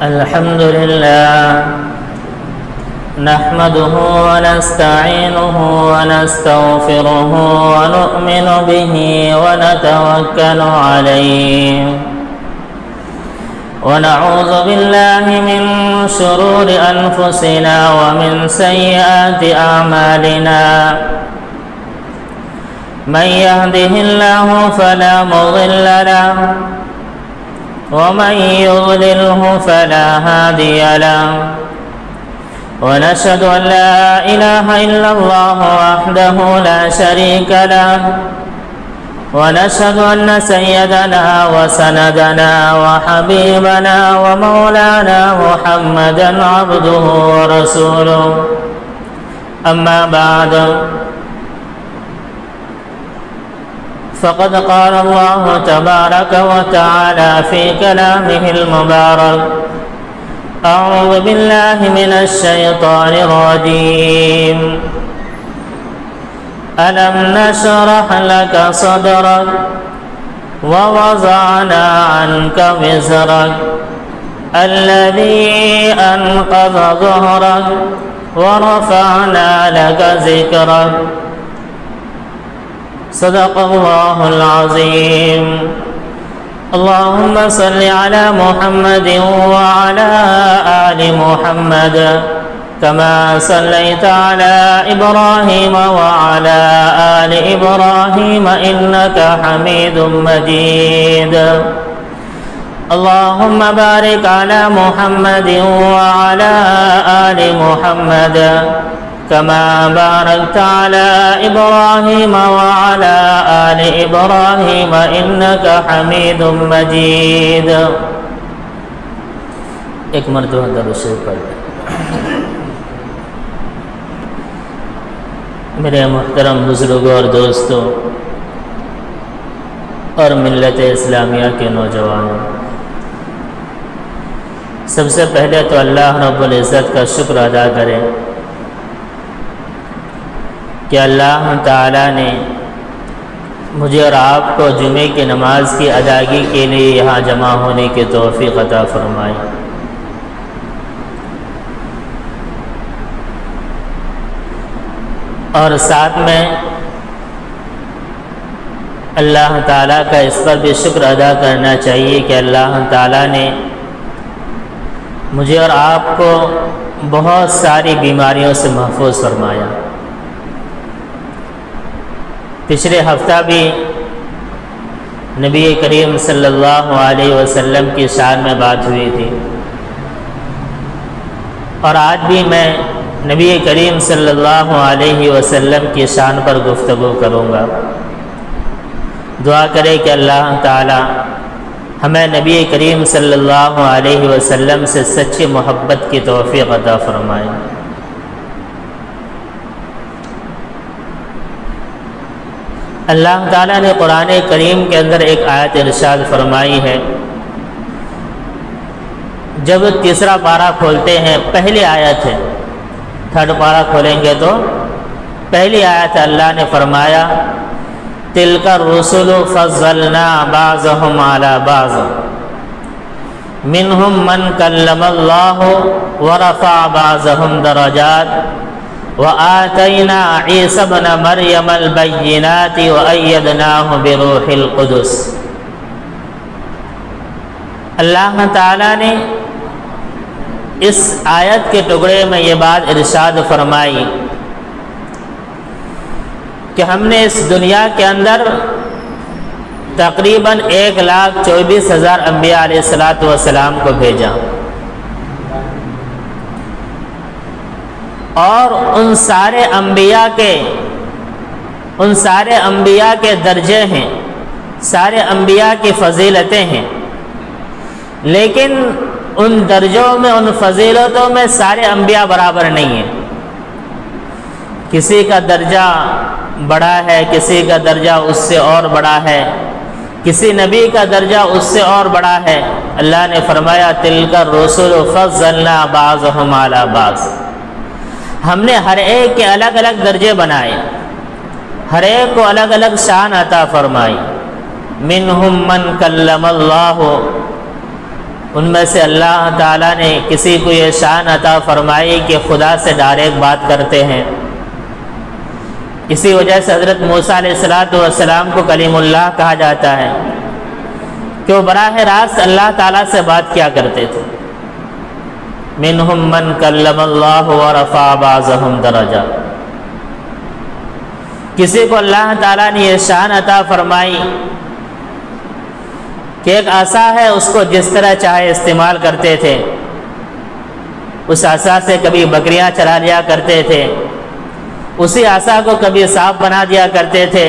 الحمد لله نحمده ونستعينه ونستغفره ونؤمن به ونتوكل عليه ونعوذ بالله من شرور أنفسنا ومن سيئات أعمالنا من يهده الله فلا مضل له ومن يضلله فلا هادي له ونشهد أن لا إله إلا الله وحده لا شريك له ونشهد أن سيدنا وسندنا وحبيبنا ومولانا محمدا عبده ورسوله أما بعد فقد قال الله تبارك وتعالى في كلامه المبارك أعوذ بالله من الشيطان الرجيم ألم نشرح لك صدرك ووضعنا عنك وزرك الذي أنقض ظهرك ورفعنا لك ذكرك صدق الله العظيم اللهم صل على محمد وعلى آل محمد كما صليت على إبراهيم وعلى آل إبراهيم إنك حميد مجيد اللهم بارك على محمد وعلى آل محمد كما باركت على إبراهيم وعلى آل إبراهيم إنك حميد مجيد ایک مرتبہ درود شریف پڑھ لیں۔ میرے محترم بزرگوں اور دوستوں اور ملت اسلامیہ کے نوجوانوں، سب سے پہلے تو اللہ رب العزت کا شکر ادا کریں کہ اللہ تعالیٰ نے مجھے اور آپ کو جمعے کی نماز کی ادائیگی کے لیے یہاں جمع ہونے کی توفیق عطا فرمائی۔ اور ساتھ میں اللہ تعالیٰ کا اس پر بھی شکر ادا کرنا چاہیے کہ اللہ تعالیٰ نے مجھے اور آپ کو بہت ساری بیماریوں سے محفوظ فرمایا۔ پچھلے ہفتہ بھی نبی کریم صلی اللہ علیہ وسلم کی شان میں بات ہوئی تھی، اور آج بھی میں نبی کریم صلی اللہ علیہ وسلم کی شان پر گفتگو کروں گا۔ دعا کرے کہ اللہ تعالی ہمیں نبی کریم صلی اللہ علیہ وسلم سے سچی محبت کی توفیق عطا فرمائے۔ اللہ تعالیٰ نے قرآن کریم کے اندر ایک آیت ارشاد فرمائی ہے۔ جب تیسرا پارہ کھولتے ہیں، پہلی آیت ہے، تھرڈ پارہ کھولیں گے تو پہلی آیت اللہ نے فرمایا تِلْكَ الرُّسُلُ فَضَّلْنَا بَعْضَهُمْ عَلَى بَعْضٍ مِّنْهُمْ مَنْ كَلَّمَ اللَّهُ وَرَفَعَ بَعْضَهُمْ دَرَجَاتٍ وَآتَيْنَا عِيسَى ابْنَ مَرْيَمَ الْبَيِّنَاتِ وَأَيَّدْنَاهُ بِرُوحِ الْقُدُسِ۔ اللہ تعالیٰ نے اس آیت کے ٹکڑے میں یہ بات ارشاد فرمائی کہ ہم نے اس دنیا کے اندر تقریباً 1,24,000 انبیاء علیہ السلام کو بھیجا، اور ان سارے انبیاء کے درجے ہیں، سارے انبیاء کی فضیلتیں ہیں، لیکن ان درجوں میں، ان فضیلتوں میں سارے انبیاء برابر نہیں ہیں۔ کسی کا درجہ بڑا ہے، کسی کا درجہ اس سے اور بڑا ہے، کسی نبی کا درجہ اس سے اور بڑا ہے۔ اللہ نے فرمایا تِلْكَ الرُّسُلُ فَضَّلْنَا بَعْضَهُمْ عَلَى بَعْضٍ، ہم نے ہر ایک کے الگ الگ درجے بنائے، ہر ایک کو الگ الگ شان عطا فرمائی۔ منہم من کلم اللہ، ان میں سے اللہ تعالیٰ نے کسی کو یہ شان عطا فرمائی کہ خدا سے ڈائریکٹ بات کرتے ہیں۔ اسی وجہ سے حضرت موسیٰ علیہ السلام کو کلیم اللہ کہا جاتا ہے کہ وہ براہ راست اللہ تعالیٰ سے بات کیا کرتے تھے۔ منہم من کلم اللہ ورفع بعضهم درجات، کسی کو اللہ تعالیٰ نے یہ شان عطا فرمائی کہ ایک عصا ہے، اس کو جس طرح چاہے استعمال کرتے تھے۔ اس عصا سے کبھی بکریاں چرا لیا کرتے تھے، اسی عصا کو کبھی سانپ بنا دیا کرتے تھے،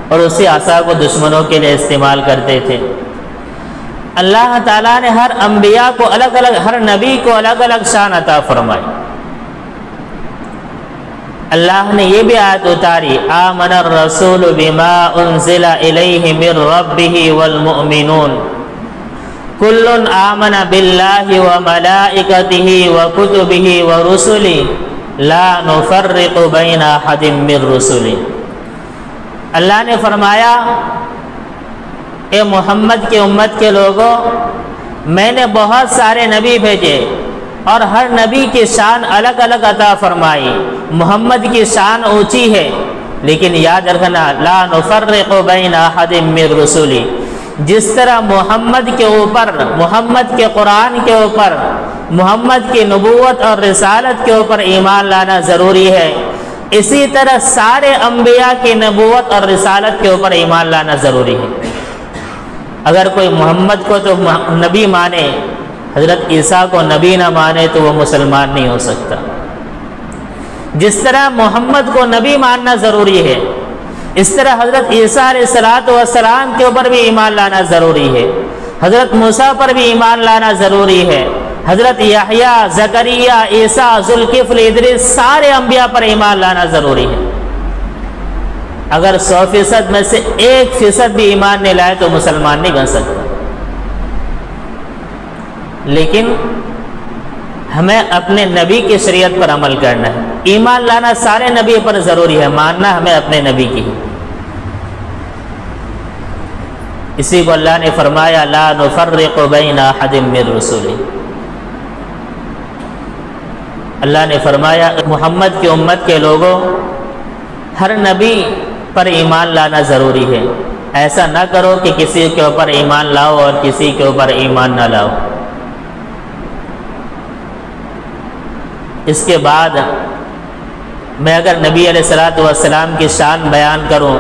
اور اسی عصا کو دشمنوں کے لیے استعمال کرتے تھے۔ اللہ تعالیٰ نے ہر انبیاء کو الگ الگ، ہر نبی کو الگ الگ شان عطا فرمائی۔ اللہ نے یہ بھی آیت اتاری، آمن الرسول بما انزل الیہ من ربہ والمؤمنون کل آمن باللہ وملائکتہ وکتبہ ورسلہ لا نفرق بین احد من رسلہ۔ اللہ نے فرمایا، اے محمد کی امت کے لوگوں، میں نے بہت سارے نبی بھیجے اور ہر نبی کی شان الگ الگ عطا فرمائی۔ محمد کی شان اونچی ہے، لیکن یاد رکھنا لا نفرق بین احد من رسلی، جس طرح محمد کے اوپر، محمد کے قرآن کے اوپر، محمد کی نبوت اور رسالت کے اوپر ایمان لانا ضروری ہے، اسی طرح سارے انبیاء کی نبوت اور رسالت کے اوپر ایمان لانا ضروری ہے۔ اگر کوئی محمد کو تو نبی مانے، حضرت عیسیٰ کو نبی نہ مانے تو وہ مسلمان نہیں ہو سکتا۔ جس طرح محمد کو نبی ماننا ضروری ہے، اس طرح حضرت عیسیٰ علیہ السلام کے اوپر بھی ایمان لانا ضروری ہے، حضرت موسیٰ پر بھی ایمان لانا ضروری ہے، حضرت یحییٰ، زکریا، عیسیٰ، ذوالکفل، ادریس، سارے انبیاء پر ایمان لانا ضروری ہے۔ اگر 100% میں سے 1% بھی ایمان نہیں لائے تو مسلمان نہیں بن سکتا۔ لیکن ہمیں اپنے نبی کی شریعت پر عمل کرنا ہے۔ ایمان لانا سارے نبی پر ضروری ہے، ماننا ہمیں اپنے نبی کی ہے۔ اسی کو اللہ نے فرمایا لا نفرق بین احد من رسلہ۔ اللہ نے فرمایا محمد کی امت کے لوگوں، ہر نبی پر ایمان لانا ضروری ہے۔ ایسا نہ کرو کہ کسی کے اوپر ایمان لاؤ اور کسی کے اوپر ایمان نہ لاؤ۔ اس کے بعد میں اگر نبی علیہ السلام کی شان بیان کروں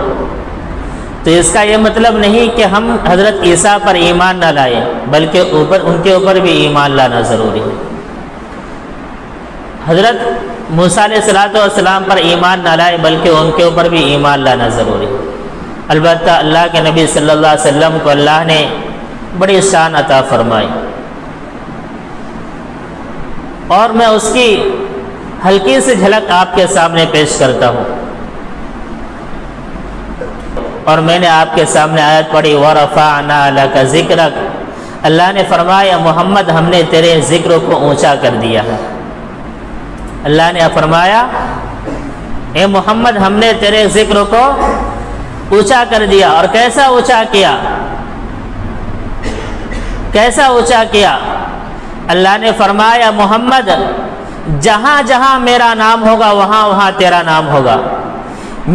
تو اس کا یہ مطلب نہیں کہ ہم حضرت عیسیٰ پر ایمان نہ لائیں، بلکہ ان کے اوپر بھی ایمان لانا ضروری ہے۔ حضرت موسیٰ علیہ السلام پر ایمان نہ لائے بلکہ ان کے اوپر بھی ایمان لانا ضروری ہے۔ البتہ اللہ کے نبی صلی اللہ علیہ وسلم کو اللہ نے بڑی شان عطا فرمائی، اور میں اس کی ہلکی سی جھلک آپ کے سامنے پیش کرتا ہوں۔ اور میں نے آپ کے سامنے آیت پڑھی وَرَفَعْنَا لَكَ ذِكْرَكَ۔ اللہ نے فرمایا محمد ہم نے تیرے ذکر کو اونچا کر دیا ہے۔ اللہ نے فرمایا اے محمد ہم نے تیرے ذکر کو اونچا کر دیا۔ اور کیسا اونچا کیا؟ کیسا اونچا کیا؟ اللہ نے فرمایا محمد جہاں جہاں میرا نام ہوگا وہاں وہاں تیرا نام ہوگا۔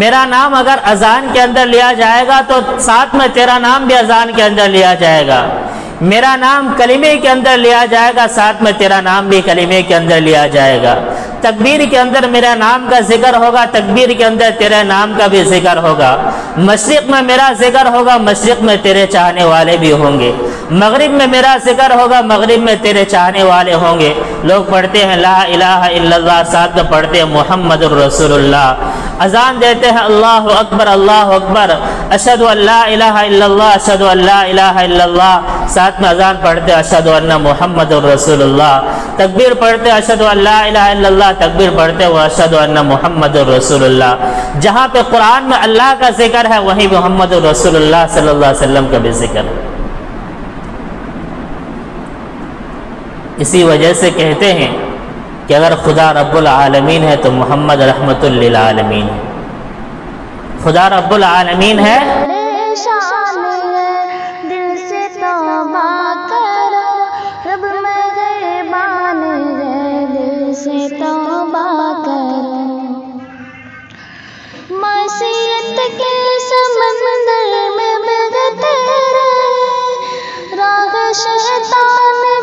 میرا نام اگر اذان کے اندر لیا جائے گا تو ساتھ میں تیرا نام بھی اذان کے اندر لیا جائے گا۔ میرا نام کلمے کے اندر لیا جائے گا، ساتھ میں تیرا نام بھی کلمے کے اندر لیا جائے گا۔ تکبیر کے اندر میرا نام کا ذکر ہوگا، تکبیر کے اندر تیرے نام کا بھی ذکر ہوگا۔ مشرق میں میرا ذکر ہوگا، مشرق میں تیرے چاہنے والے بھی ہوں گے۔ مغرب میں میرا ذکر ہوگا، مغرب میں تیرے چاہنے والے ہوں گے۔ لوگ پڑھتے ہیں لا الہ الا اللہ، ساتھ میں پڑھتے ہیں محمد الرسول اللہ۔ اذان دیتے ہیں اللہ اکبر اللہ اکبر، اشہد ان لا الہ الا اللہ، اشہد ان لا الہ الا اللہ، ساتھ میں اذان پڑھتے ہیں اشہد ان محمد الرسول اللہ۔ تکبیر پڑھتے ہیں اشہد ان لا الہ الا اللہ، تکبیر پڑھتے ہیں اشہد ان محمد الرسول اللہ۔ جہاں پہ قرآن میں اللہ کا ذکر ہے وہیں محمد الرسول اللہ صلی اللہ علیہ وسلم کا بھی ذکر ہے۔ اسی وجہ سے کہتے ہیں کہ اگر خدا رب العالمین ہے تو محمد رحمت للعالمین ہے۔ خدا رب العالمین ہے مستقل سمجھ